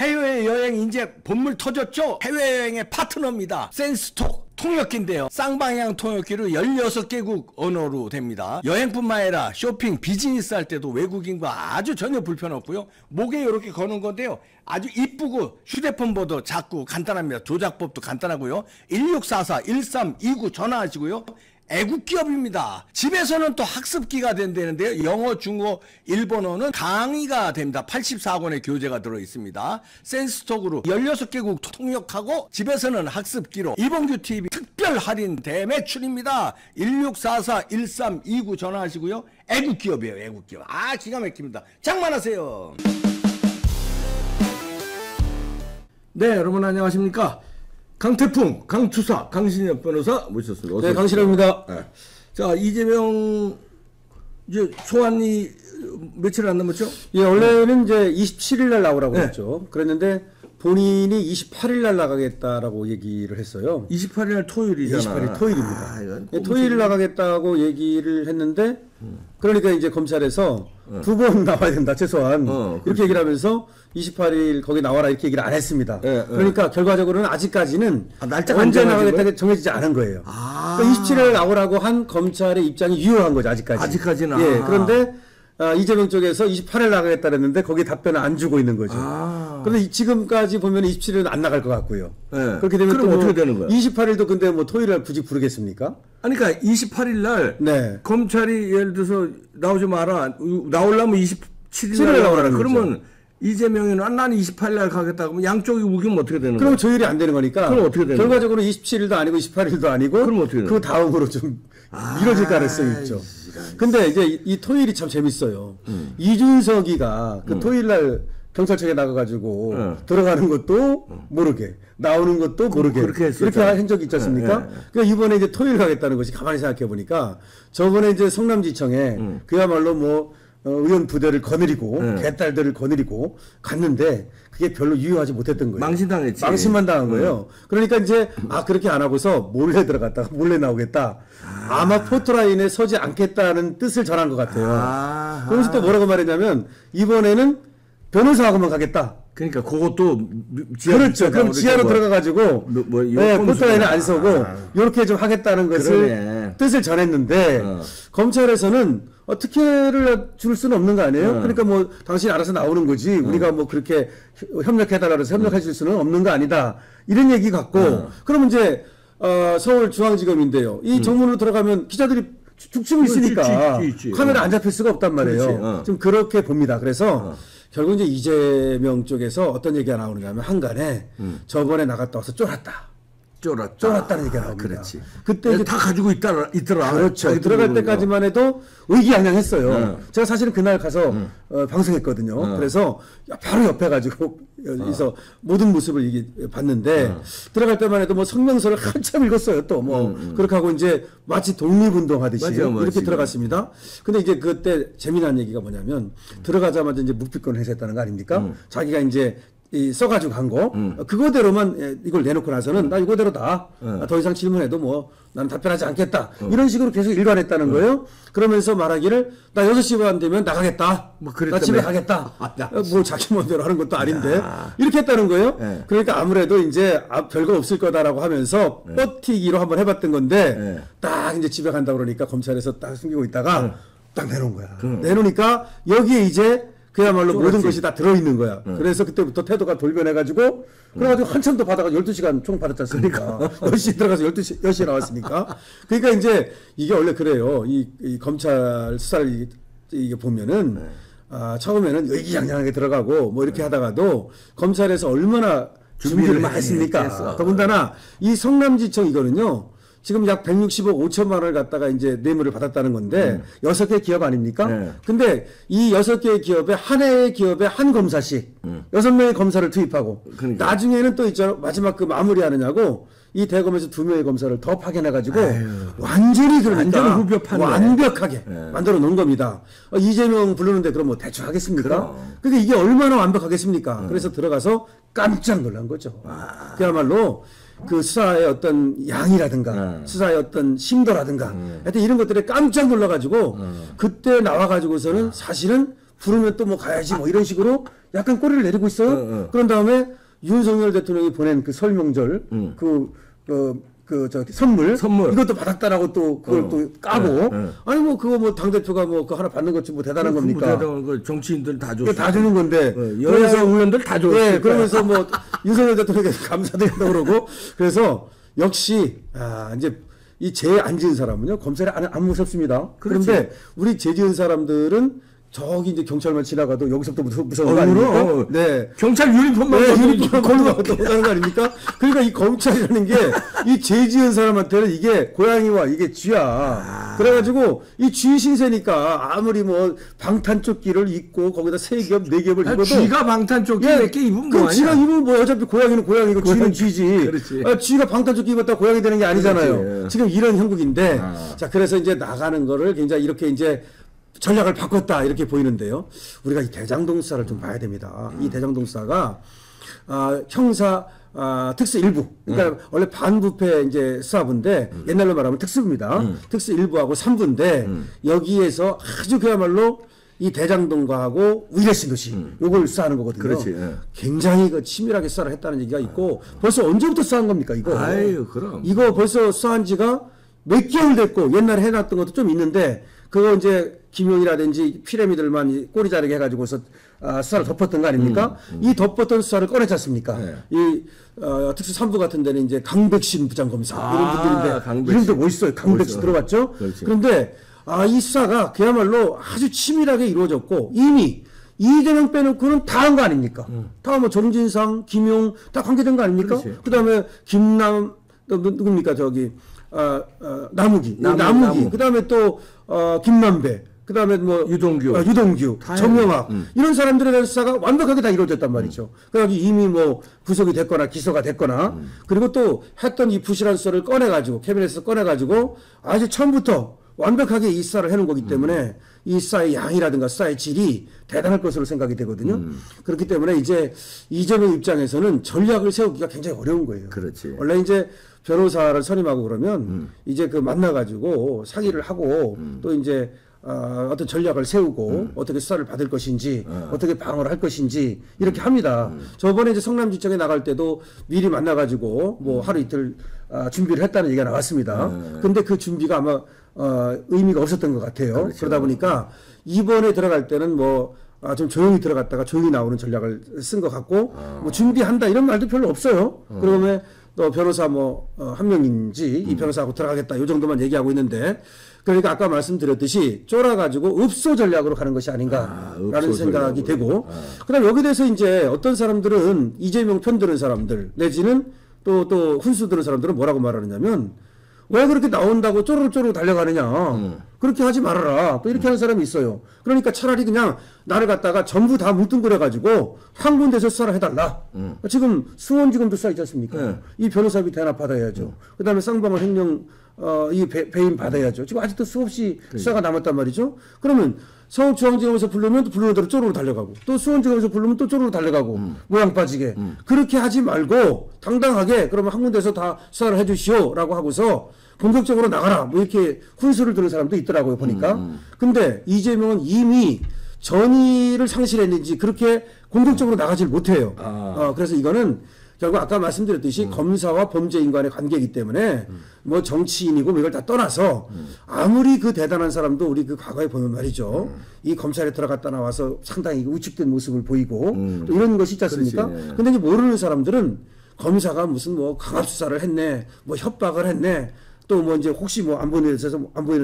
해외 여행 이제 본물 터졌죠? 해외여행의 파트너입니다. 센스톡 통역기인데요. 쌍방향 통역기로 16개국 언어로 됩니다. 여행뿐만 아니라 쇼핑, 비즈니스 할 때도 외국인과 아주 전혀 불편 없고요. 목에 이렇게 거는 건데요. 아주 이쁘고 휴대폰보다 작고 간단합니다. 조작법도 간단하고요. 1644-1329 전화하시고요. 애국 기업입니다. 집에서는 또 학습기가 된다는데요. 영어, 중어, 일본어는 강의가 됩니다. 84권의 교재가 들어있습니다. 센스톡으로 16개국 통역하고 집에서는 학습기로 이봉규 TV 특별 할인 대매출입니다. 1644-1329 전화하시고요. 애국 기업이에요. 애국 기업. 아, 기가 막힙니다. 장만하세요. 네, 여러분 안녕하십니까? 강태풍, 강투사, 강신엽 변호사 모셨습니다. 네, 강신엽입니다. 네. 자, 이재명 이제 소환이 며칠 안 남았죠? 예, 원래는 이제 27일 날 나오라고 했죠. 그랬는데 본인이 28일 날 나가겠다라고 얘기를 했어요. 28일 날 토요일이잖아. 28일 토요일입니다. 예, 토요일 나가겠다고 얘기를 했는데 그러니까 이제 검찰에서 두 번 나와야 된다 최소한 이렇게 얘기를 하면서 28일 거기 나와라 이렇게 얘기를 안 했습니다. 그러니까 결과적으로는 아직까지는 날짜가 언제 나가겠다고 정해지지 않은 거예요. 그러니까 27일 나오라고 한 검찰의 입장이 유효한 거죠 아직까지. 아직까지는. 예, 그런데 이재명 쪽에서 28일 나가겠다 그랬는데 거기에 답변을 안 주고 있는 거죠. 그런데 지금까지 보면 27일은 안 나갈 것 같고요. 그렇게 되면 또 어떻게 되는 거야? 28일도 근데 뭐 토요일 날 굳이 부르겠습니까? 아니, 그러니까 28일 날 검찰이 예를 들어서 나오지 마라. 나오려면 27일 날 나오라는 그러면 거죠. 이재명이는 나는 28일 날 가겠다 그러면 양쪽이 우기면 어떻게 되는 거야? 그럼 조율이 안 되는 거니까. 그럼 어떻게 되는 결과적으로 27일도 아니고 28일도 아니고 그럼 어떻게 되는 그 다음으로 좀 미뤄질 가능성이 있죠. 근데 이제 이 토요일이 참 재밌어요. 이준석이가 그 토요일 날 경찰청에 나가가지고 들어가는 것도 모르게 나오는 것도 모르게 이렇게 한 적이 있지 않습니까? 그러니까 이번에 이제 토요일 가겠다는 것이 가만히 생각해 보니까 저번에 이제 성남지청에 그야말로 뭐 의원 부대를 거느리고 개딸들을 거느리고 갔는데 그게 별로 유효하지 못했던 거예요. 망신당했지. 망신만 당한 거예요. 그러니까 이제 그렇게 안 하고서 몰래 들어갔다가 몰래 나오겠다. 아마 포토라인에 서지 않겠다는 뜻을 전한 것 같아요. 그러면서 또 뭐라고 말했냐면 이번에는 변호사하고만 가겠다. 그러니까 그것도 그렇죠. 그럼 지하로 들어가가지고 포토라인에 안 서고 이렇게 좀 하겠다는 것을 뜻을 전했는데 검찰에서는 특혜를 줄 수는 없는 거 아니에요? 그러니까 뭐 당신이 알아서 나오는 거지 우리가 뭐 그렇게 협력해달라 해서 협력해 줄 수는 없는 거 아니다. 이런 얘기 같고 그러면 이제 서울중앙지검인데요. 이 정문으로 들어가면 기자들이 죽치고 있으니까 카메라 안 잡힐 수가 없단 말이에요. 좀 그렇게 봅니다. 그래서 결국 이제 이재명 쪽에서 어떤 얘기가 나오느냐 하면 한간에 저번에 나갔다 와서 쫄았다는 얘기가 나옵니다. 그렇지. 그때 이제 다 가지고 있더라. 그렇죠. 들어갈 때까지만 해도 의기양양했어요. 제가 사실은 그날 가서 방송했거든요. 그래서 바로 옆에 가지고 여기서 모든 모습을 봤는데 들어갈 때만 해도 뭐 성명서를 한참 읽었어요. 또 뭐 그렇게 하고 이제 마치 독립운동하듯이 이렇게 들어갔습니다. 근데 이제 그때 재미난 얘기가 뭐냐면 들어가자마자 이제 묵비권을 해제했다는 거 아닙니까? 자기가 이제 써가지고 간 거, 그거대로만 이걸 내놓고 나서는 나 이거대로다. 더 이상 질문해도 뭐 나는 답변하지 않겠다. 이런 식으로 계속 일관했다는 거예요. 그러면서 말하기를 나 6시 반 되면 나가겠다. 나 집에 가겠다. 뭐 자기 마음대로 하는 것도 아닌데. 이렇게 했다는 거예요. 그러니까 아무래도 이제 별거 없을 거다라고 하면서 버티기로 한번 해봤던 건데 딱 이제 집에 간다 그러니까 검찰에서 딱 숨기고 있다가 딱 내놓은 거야. 내놓으니까 여기에 이제 그야말로 모든 것이 다 들어있는 거야. 그래서 그때부터 태도가 돌변해가지고, 그래가지고 한참 더 받아가 12시간 총 받았지 않습니까? 10시에 들어가서 10시에 나왔으니까. 그러니까 이제 이게 원래 그래요. 이 검찰 수사를 이게 보면은, 처음에는 의기양양하게 들어가고 뭐 이렇게 하다가도 검찰에서 얼마나 준비를 많이 했습니까? 더군다나 이 성남지청 이거는요. 지금 약 160억 5천만 원을 갖다가 이제 뇌물을 받았다는 건데 6개 기업 아닙니까? 근데 이 6개의 기업에 한 해의 기업에 한 검사씩 6명의 검사를 투입하고 나중에는 또 있잖아 마지막 그 마무리하느냐고 이 대검에서 2명의 검사를 더 파견해가지고 완전히 그러니까 완벽하게 만들어 놓은 겁니다. 이재명 부르는데 그럼 뭐 대충 하겠습니까? 그러니까 이게 얼마나 완벽하겠습니까? 그래서 들어가서 깜짝 놀란 거죠. 그야말로 그 수사의 어떤 양이라든가 수사의 어떤 심도라든가 하여튼 이런 것들에 깜짝 놀라가지고 그때 나와가지고서는 사실은 부르면 또 뭐 가야지 뭐 이런 식으로 약간 꼬리를 내리고 있어요. 그런 다음에 윤석열 대통령이 보낸 그 설 명절 선물 이것도 받았다라고 또 그걸 또 까고 아니 뭐 그거 뭐 당 대표가 뭐 그 하나 받는 것이 뭐 대단한 겁니까? 뭐 대단한 거 정치인들 다 줬어. 다 주는 건데 여야 의원들 다 줬어. 네, 그러면서 뭐 윤석열 대통령에게 감사드린다고 그러고 그래서 역시 이제 이 죄 안 지은 사람은요 검찰에 안 무섭습니다. 그렇지. 그런데 우리 죄 지은 사람들은 저기 이제 경찰만 지나가도 여기서부터 무서운 거 아닙니까? 네. 경찰 유니폼만 걸고 오는 거 아닙니까? 그러니까 이 검찰이라는 게 이 죄 지은 사람한테는 이게 고양이와 이게 쥐야. 그래가지고 이 쥐 신세니까 아무리 뭐 방탄조끼를 입고 거기다 3겹, 4겹을 입어도 쥐가 방탄조끼 몇 개 입으면 뭐하냐? 쥐가 입으면 뭐 어차피 고양이는 고양이고 쥐는 쥐지. 그렇지. 쥐가 방탄조끼 입었다 고양이 되는 게 아니잖아요. 그렇지. 지금 이런 형국인데 자 그래서 이제 나가는 거를 굉장히 이렇게 이제 전략을 바꿨다 이렇게 보이는데요. 우리가 이 대장동 수사를 좀 봐야 됩니다. 이 대장동 수사가 형사 특수 1부 그러니까 원래 반부패 이제 수사부인데 옛날로 말하면 특수부입니다. 특수 1부하고 3부인데 여기에서 아주 그야말로 이 대장동과하고 위례 신도시 요걸 수사하는 거거든요. 그렇지. 굉장히 그 치밀하게 수사를 했다는 얘기가 있고 벌써 언제부터 수사한 겁니까 이거? 아유 그럼. 이거 벌써 수사한 지가 몇 개월 됐고 옛날에 해놨던 것도 좀 있는데 그거 이제 김용이라든지 피라미들만 꼬리 자르게 해가지고서 수사를 덮었던 거 아닙니까? 이 덮었던 수사를 꺼냈지 않습니까? 네. 이 특수 3부 같은 데는 이제 강백신 부장검사 이런 분들인데 이름도 멋있어요. 강백신 들어봤죠? 그렇지. 그런데 이 수사가 그야말로 아주 치밀하게 이루어졌고 이미 이재명 빼놓고는 다 한 거 아닙니까? 다 뭐 정진상, 김용 다 관계된 거 아닙니까? 그다음에 김남 누굽니까 저기 나무기. 그다음에 또 김만배. 그다음에 뭐 유동규, 정영학 이런 사람들에 대한 수사가 완벽하게 다 이루어졌단 말이죠. 그래가지고 이미 뭐 구속이 됐거나 기소가 됐거나 그리고 또 했던 이 부실한 수사를 꺼내가지고 캐비넷에서 꺼내가지고 아주 처음부터 완벽하게 이 수사를 해놓은 거기 때문에 이 수사의 양이라든가 수사의 질이 대단할 것으로 생각이 되거든요. 그렇기 때문에 이제 이재명 입장에서는 전략을 세우기가 굉장히 어려운 거예요. 그렇지. 원래 이제 변호사를 선임하고 그러면 이제 그 만나가지고 상의를 하고 또 이제 어떤 전략을 세우고 어떻게 수사를 받을 것인지 어떻게 방어를 할 것인지 이렇게 합니다. 저번에 이제 성남지청에 나갈 때도 미리 만나가지고 뭐 하루 이틀 준비를 했다는 얘기가 나왔습니다. 근데 그 준비가 아마 의미가 없었던 것 같아요. 그렇죠. 그러다 보니까 이번에 들어갈 때는 뭐 좀 조용히 들어갔다가 조용히 나오는 전략을 쓴 것 같고 뭐 준비한다 이런 말도 별로 없어요. 그러면 또 변호사 뭐 한 명인지 이 변호사하고 들어가겠다 이 정도만 얘기하고 있는데 그러니까 아까 말씀드렸듯이 쫄아가지고 읍소 전략으로 가는 것이 아닌가라는 생각이 되고 그다음 여기 대해서 이제 어떤 사람들은 이재명 편 드는 사람들 내지는 또 훈수 드는 사람들은 뭐라고 말하느냐면 왜 그렇게 나온다고 쪼르륵 달려가느냐 그렇게 하지 말아라 또 이렇게 하는 사람이 있어요. 그러니까 차라리 그냥 나를 갖다가 전부 다 뭉뚱그려가지고 한 군데서 수사를 해달라. 지금 수원지검도 수사 있지 않습니까? 이 변호사비 대납 받아야죠. 그 다음에 쌍방울 횡령 이 배임 받아야죠. 지금 아직도 수없이 수사가 남았단 말이죠. 그러면 서울중앙지검에서 부르면 또 부르는 대로 쪼르르 달려가고 또 수원지검에서 부르면 또 쪼르르 달려가고 모양 빠지게 그렇게 하지 말고 당당하게 그러면 한 군데서 다 수사를 해주시오 라고 하고서 본격적으로 나가라 뭐 이렇게 훈수를 두는 사람도 있더라고요 보니까. 근데 이재명은 이미 전의를 상실했는지 그렇게 공격적으로 나가질 못해요. 그래서 이거는 결국 아까 말씀드렸듯이 검사와 범죄인 간의 관계이기 때문에 뭐 정치인이고 뭐 이걸 다 떠나서 아무리 그 대단한 사람도 우리 그 과거에 보면 말이죠. 이 검찰에 들어갔다 나와서 상당히 우측된 모습을 보이고 또 이런 것이 있지 않습니까? 그렇지. 근데 이제 모르는 사람들은 검사가 무슨 뭐 강압수사를 했네, 뭐 협박을 했네, 또 뭐 이제 혹시 뭐 안 보이는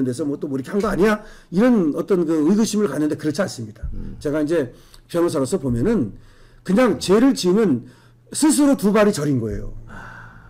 데서 뭐 또 뭐 이렇게 한 거 아니야? 이런 어떤 그 의구심을 갖는데 그렇지 않습니다. 제가 이제 변호사로서 보면은 그냥 죄를 지으면 스스로 두 발이 저린 거예요.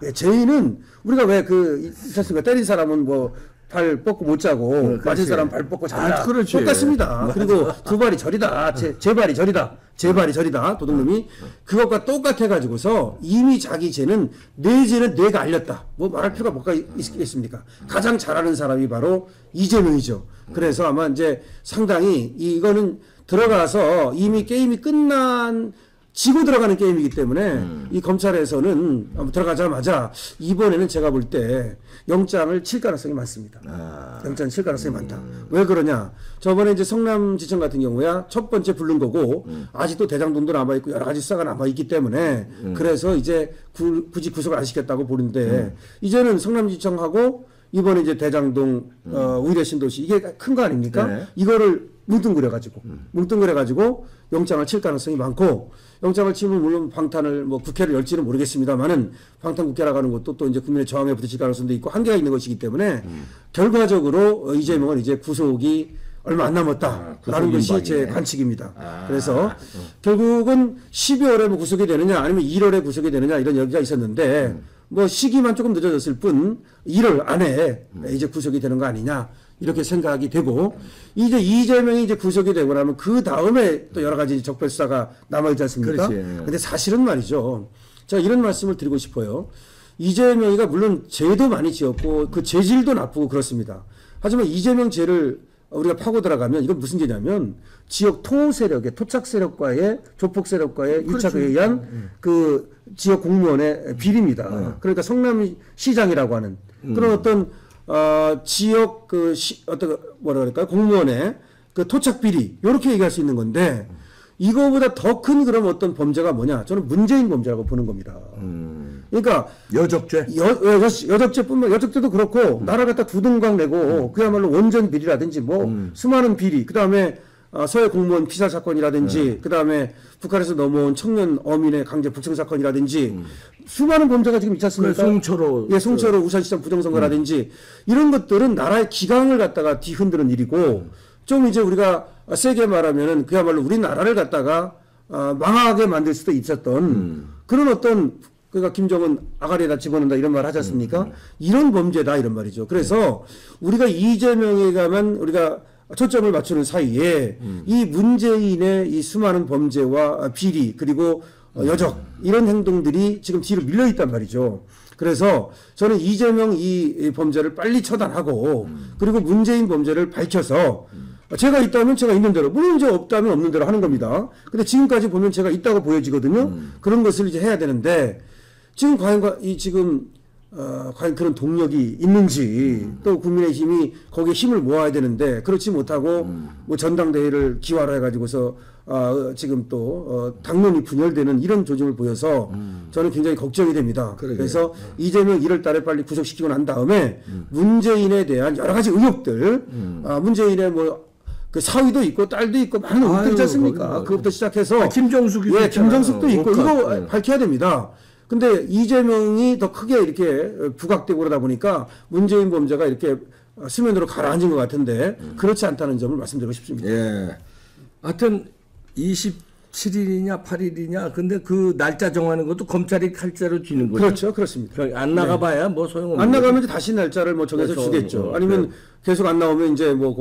예, 죄인은 우리가 왜 있었습니까? 때린 사람은 뭐 발 뻗고 못 자고 맞은 사람 발 뻗고 잔다. 똑같습니다. 그리고 두 발이 저리다. 제 발이 저리다. 제 발이 저리다. 도둑놈이 그것과 똑같아 가지고서 이미 자기 죄는 내 죄는 내가 알렸다. 뭐 말할 필요가 뭐가 있겠습니까? 가장 잘하는 사람이 바로 이재명이죠. 그래서 아마 이제 상당히 이거는 들어가서 이미 게임이 끝난 지고 들어가는 게임이기 때문에 이 검찰에서는 들어가자마자 이번에는 제가 볼 때 영장을 칠 가능성이 많습니다. 영장을 칠 가능성이 많다. 왜 그러냐? 저번에 이제 성남지청 같은 경우야 첫 번째 부른 거고 아직도 대장동도 남아있고 여러 가지 수사가 남아있기 때문에 그래서 이제 굳이 구속을 안 시켰다고 보는데 이제는 성남지청하고 이번에 이제 대장동 의뢰신도시 이게 큰 거 아닙니까? 네. 이거를 뭉뚱그려가지고 영장을 칠 가능성이 많고 영장을 치면 물론 방탄을 뭐 국회를 열지는 모르겠습니다만은 방탄 국회라고 하는 것도 또 이제 국민의 저항에 부딪힐 가능성도 있고 한계가 있는 것이기 때문에 결과적으로 이재명은 이제 구속이 얼마 안 남았다라는 것이 제 관측입니다. 그래서 결국은 12월에 뭐 구속이 되느냐 아니면 1월에 구속이 되느냐 이런 얘기가 있었는데 뭐 시기만 조금 늦어졌을 뿐 1월 안에 이제 구속이 되는 거 아니냐 이렇게 생각이 되고 이제 이재명이 이제 구속이 되고 나면 그 다음에 또 여러 가지 적발 수사가 남아있지 않습니까? 근데 사실은 말이죠. 제가 이런 말씀을 드리고 싶어요. 이재명이가 물론 죄도 많이 지었고 그 죄질도 나쁘고 그렇습니다. 하지만 이재명 죄를 우리가 파고 들어가면 이건 무슨 죄냐면 지역 토 세력의 토착 세력과의 조폭 세력과의 유착에 의한 그 지역 공무원의 비리입니다. 그러니까 성남시장이라고 하는 그런 어떤 지역 어떤 뭐라 그럴까요? 공무원의 그 토착 비리 이렇게 얘기할 수 있는 건데 이거보다 더 큰 그런 어떤 범죄가 뭐냐? 저는 문재인 범죄라고 보는 겁니다. 그러니까 여적죄, 여적죄도 그렇고 나라 갖다 두둥강 내고 그야말로 원전 비리라든지 뭐 수많은 비리, 그 다음에 서해 공무원 피살 사건이라든지 그 다음에 북한에서 넘어온 청년 어민의 강제 북청 사건이라든지 수많은 범죄가 지금 있지 않습니까? 송철호, 송철호 우산시장 부정선거라든지 이런 것들은 나라의 기강을 갖다가 뒤흔드는 일이고 좀 이제 우리가 세게 말하면은 그야말로 우리나라를 갖다가 망하게 만들 수도 있었던 그런 어떤 그러니까 김정은 아가리에다 집어넣는다 이런 말 하지 않습니까? 이런 범죄다 이런 말이죠. 그래서 우리가 이재명에게만 우리가 초점을 맞추는 사이에 이 문재인의 이 수많은 범죄와 비리 그리고 여적 이런 행동들이 지금 뒤로 밀려 있단 말이죠. 그래서 저는 이재명 이 범죄를 빨리 처단하고 그리고 문재인 범죄를 밝혀서 제가 있다면 제가 있는 대로 물론 이제 없다면 없는 대로 하는 겁니다. 근데 지금까지 보면 제가 있다고 보여지거든요. 그런 것을 이제 해야 되는데 지금 과연 과연 그런 동력이 있는지 또 국민의힘이 거기에 힘을 모아야 되는데 그렇지 못하고 뭐 전당대회를 기화로 해가지고서 지금 또 당론이 분열되는 이런 조짐을 보여서 저는 굉장히 걱정이 됩니다. 그래서 이재명 1월 달에 빨리 구속시키고 난 다음에 문재인에 대한 여러 가지 의혹들 문재인의 뭐 그 사위도 있고 딸도 있고 많은 의혹들 있지 않습니까? 그것부터 시작해서 김정숙이 김정숙도 있고 이거 밝혀야 됩니다. 근데 이재명이 더 크게 이렇게 부각되고 그러다 보니까 문재인 범죄가 이렇게 수면으로 가라앉은 것 같은데 그렇지 않다는 점을 말씀드리고 싶습니다. 예. 하여튼 27일이냐 8일이냐 근데 그 날짜 정하는 것도 검찰이 칼자루 쥐는 거죠. 그렇죠. 그렇습니다. 안 나가봐야 뭐 소용없는 안 나가면 다시 날짜를 뭐 정해서 주겠죠. 아니면 계속 안 나오면 이제 뭐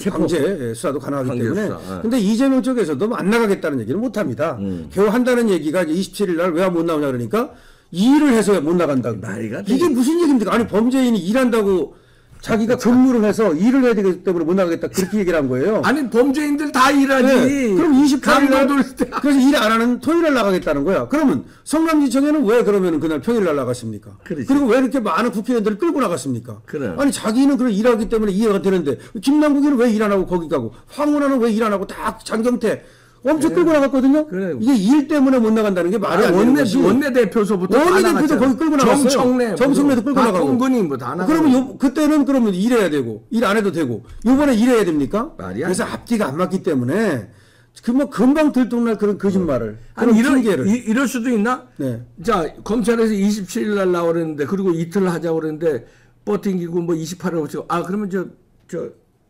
강제 수사도 가능하기 때문에. 근데 이재명 쪽에서도 안 나가겠다는 얘기를 못 합니다. 겨우 한다는 얘기가 27일 날 왜 못 나오냐 그러니까 일을 해서 못 나간다고. 이게 무슨 얘기입니까? 아니 범죄인이 일한다고 자기가 근무를 해서 일을 해야 되기 때문에 못 나가겠다 그렇게 얘기를 한 거예요. 아니 범죄인들 다 일하지. 네. 그럼 28일 날 그래서 일 안 하는 토요일 날 나가겠다는 거야. 그러면 성남지청에는 왜 그러면 그날 평일 날 나갔습니까? 그렇지. 그리고 왜 이렇게 많은 국회의원들을 끌고 나갔습니까? 그래. 아니 자기는 그걸 일하기 때문에 이해가 되는데 김남국이는 왜 일 안 하고 거기 가고 황운하는 왜 일 안 하고 다 장경태 엄청 끌고 나갔거든요. 그래. 이게 일 때문에 못 나간다는 게 말이 안 되는 것이. 원내대표소부터 원내대표도 거기 끌고 나갔어요. 정청래도 끌고 나가고. 박홍근이 뭐 다 나가고. 그러면 그때는 그러면 일해야 되고 일 안 해도 되고 이번에 일해야 됩니까? 그래서 돼. 앞뒤가 안 맞기 때문에 그 뭐 금방 들통날 그런 거짓말을. 아니 이럴 수도 있나? 네. 자 검찰에서 27일 날 나오랬는데 그리고 이틀 하자고 그랬는데 버팅기고 뭐 28일 오치고 그러면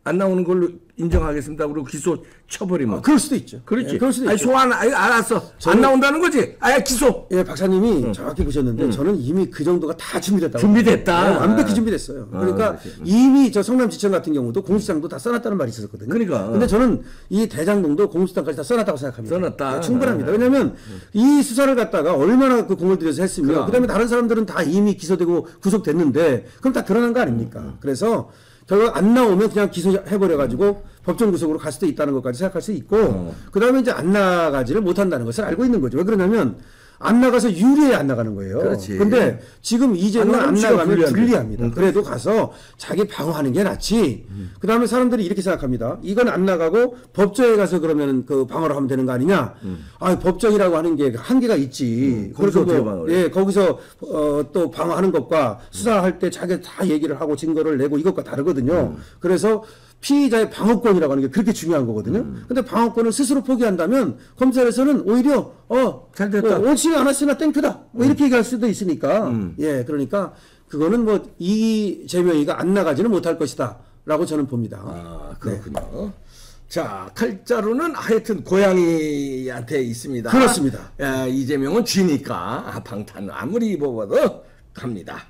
안 나오는 걸로 인정하겠습니다. 그리고 기소 쳐버리면. 그럴 수도 있죠. 그렇지. 네, 그럴 수도 있죠. 소환, 알았어. 안 나온다는 거지? 기소. 예, 박사님이 정확히 보셨는데 저는 이미 그 정도가 다 준비됐다고. 준비됐다. 네, 완벽히 준비됐어요. 그러니까 이미 저 성남지청 같은 경우도 공수장도 다 써놨다는 말이 있었거든요. 그러니까. 근데 저는 이 대장동도 공수장까지 다 써놨다고 생각합니다. 써놨다. 네, 충분합니다. 왜냐하면 이 수사를 갖다가 얼마나 그 공을 들여서 했으며 그다음에 다른 사람들은 다 이미 기소되고 구속됐는데 그럼 다 드러난 거 아닙니까? 그래서 결국 안 나오면 그냥 기소해버려가지고 법정 구속으로 갈 수도 있다는 것까지 생각할 수 있고 그 다음에 이제 안 나가지를 못한다는 것을 알고 있는 거죠. 왜 그러냐면 안 나가서 유리해 안 나가는 거예요. 그렇지. 근데 지금 이재명은 안 나가면 불리합니다. 그렇죠. 그래도 가서 자기 방어하는 게 낫지. 그 다음에 사람들이 이렇게 생각합니다. 이건 안 나가고 법정에 가서 그러면 그 방어를 하면 되는 거 아니냐. 아, 법정이라고 하는 게 한계가 있지. 거기서 어떻게 방어를 예, 거기서 또 방어하는 것과 수사할 때 자기가 다 얘기를 하고 증거를 내고 이것과 다르거든요. 그래서 피의자의 방어권이라고 하는 게 그렇게 중요한 거거든요. 근데 방어권을 스스로 포기한다면 검찰에서는 오히려 잘 됐다. 원치 않았으나 땡큐다. 뭐 이렇게 얘기할 수도 있으니까. 예, 그러니까 그거는 뭐 이재명이가 안 나가지는 못할 것이다라고 저는 봅니다. 아, 그렇군요. 네. 자, 칼자루는 하여튼 고양이한테 있습니다. 그렇습니다. 이재명은 쥐니까 방탄 아무리 입어봐도 갑니다.